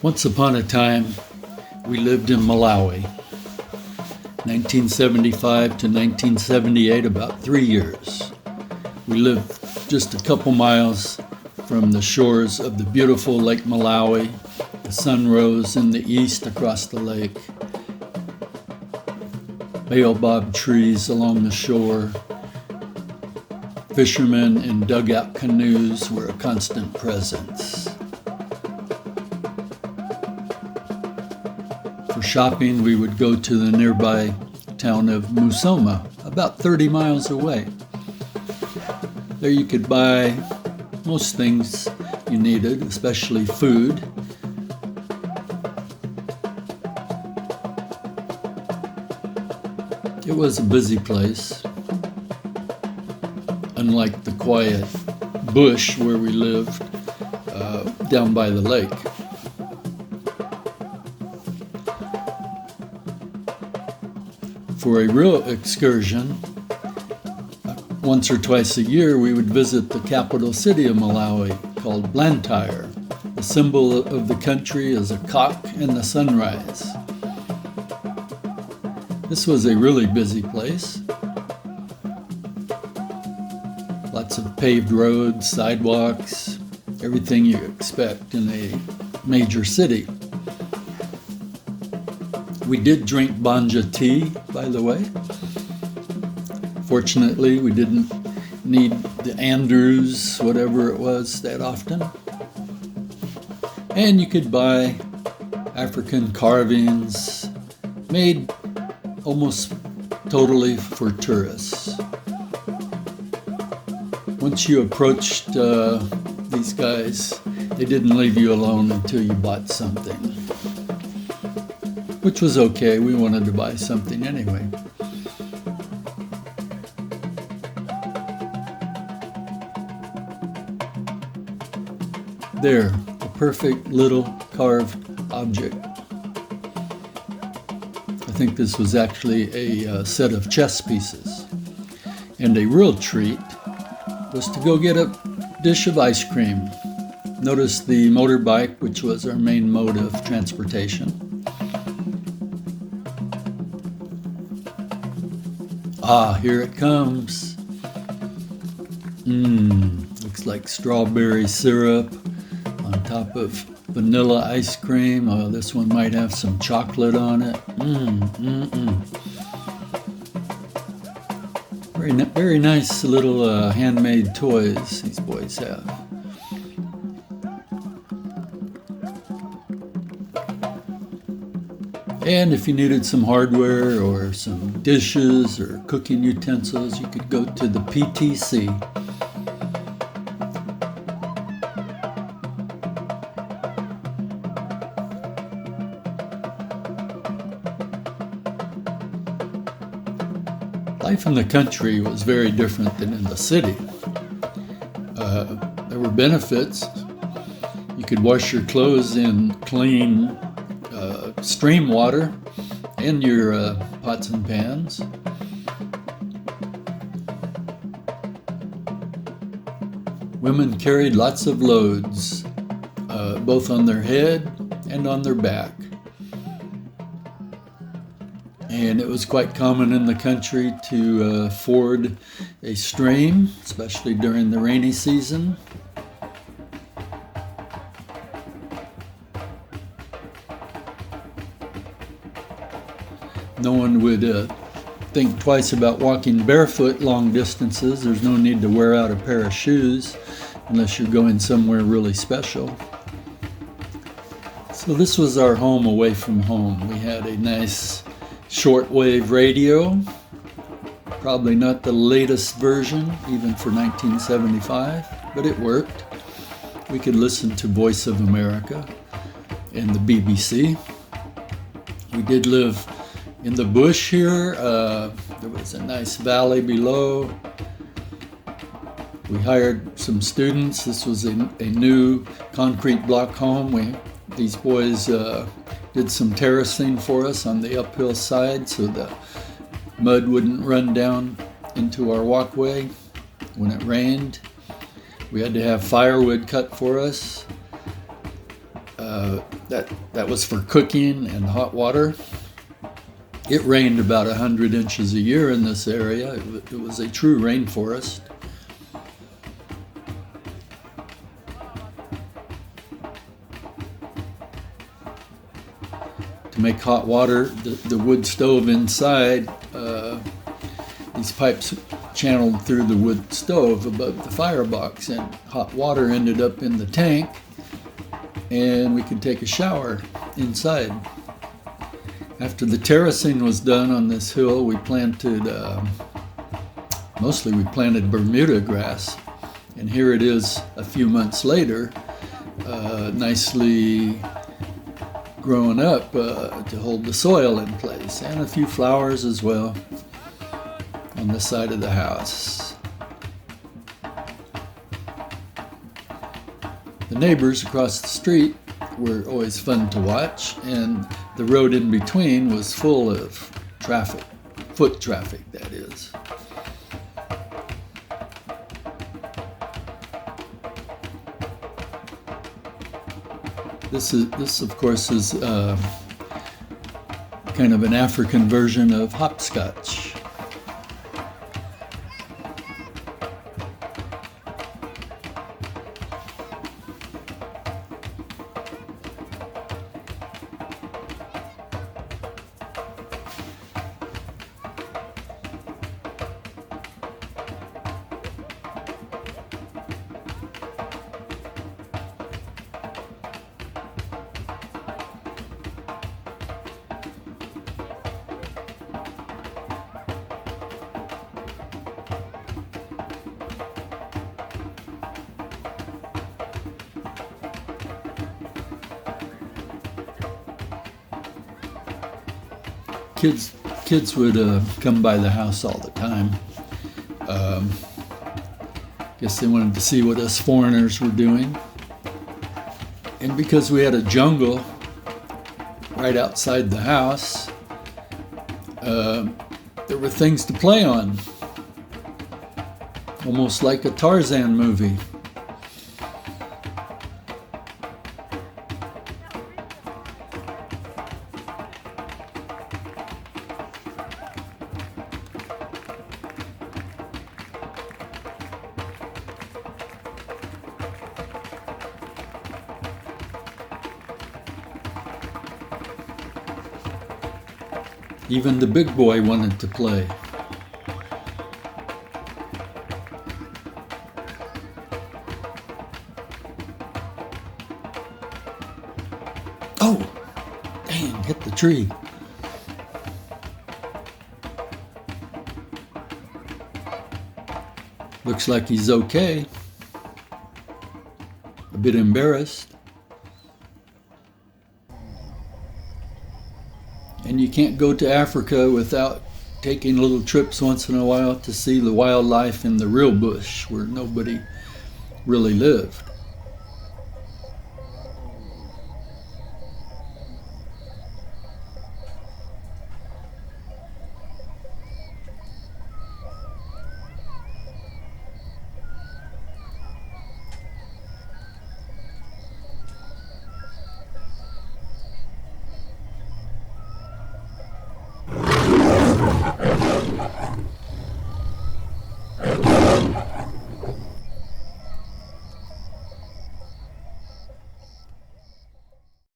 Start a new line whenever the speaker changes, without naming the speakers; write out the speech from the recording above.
Once upon a time, we lived in Malawi, 1975 to 1978, about 3 years. We lived just a couple miles from the shores of the beautiful Lake Malawi. The sun rose in the east across the lake. Baobab trees along the shore. Fishermen in dugout canoes were a constant presence. For shopping, we would go to the nearby town of Musoma, about 30 miles away. There you could buy most things you needed, especially food. It was a busy place, unlike the quiet bush where we lived down by the lake. For a real excursion, once or twice a year, we would visit the capital city of Malawi, called Blantyre. The symbol of the country is a cock and the sunrise. This was a really busy place. Lots of paved roads, sidewalks, everything you expect in a major city. We did drink banja tea, by the way. Fortunately, we didn't need the Andrews, whatever it was, that often. And you could buy African carvings made almost totally for tourists. Once you approached these guys, they didn't leave you alone until you bought something, which was okay. We wanted to buy something anyway. There, a perfect little carved object. I think this was actually a set of chess pieces. And a real treat was to go get a dish of ice cream. Notice the motorbike, which was our main mode of transportation. Ah, here it comes. Looks like strawberry syrup on top of vanilla ice cream. Oh, this one might have some chocolate on it. Very nice little handmade toys these boys have. And if you needed some hardware or some dishes or cooking utensils, you could go to the PTC. Life in the country was very different than in the city. There were benefits. You could wash your clothes in clean stream water and your pots and pans. Women carried lots of loads, both on their head and on their back. And it was quite common in the country to ford a stream, especially during the rainy season. No one would think twice about walking barefoot long distances. There's no need to wear out a pair of shoes unless you're going somewhere really special. So this was our home away from home. We had a nice shortwave radio, probably not the latest version, even for 1975, but it worked. We could listen to Voice of America and the BBC. We did live in the bush here. There was a nice valley below. We hired some students. This was a new concrete block home. These boys did some terracing for us on the uphill side so the mud wouldn't run down into our walkway when it rained. We had to have firewood cut for us. That was for cooking and hot water. It rained about 100 inches a year in this area. It was a true rainforest. To make hot water, the wood stove inside, these pipes channeled through the wood stove above the firebox, and hot water ended up in the tank, and we could take a shower inside. After the terracing was done on this hill, we planted, mostly we planted Bermuda grass, and here it is a few months later, nicely grown up to hold the soil in place, and a few flowers as well on the side of the house. The neighbors across the street were always fun to watch, and the road in between was full of traffic, foot traffic that is. This of course is kind of an African version of hopscotch. Kids would come by the house all the time. Guess they wanted to see what us foreigners were doing. And because we had a jungle right outside the house, there were things to play on. Almost like a Tarzan movie. Even the big boy wanted to play. Oh, dang, hit the tree. Looks like he's okay. A bit embarrassed. And you can't go to Africa without taking little trips once in a while to see the wildlife in the real bush where nobody really lived.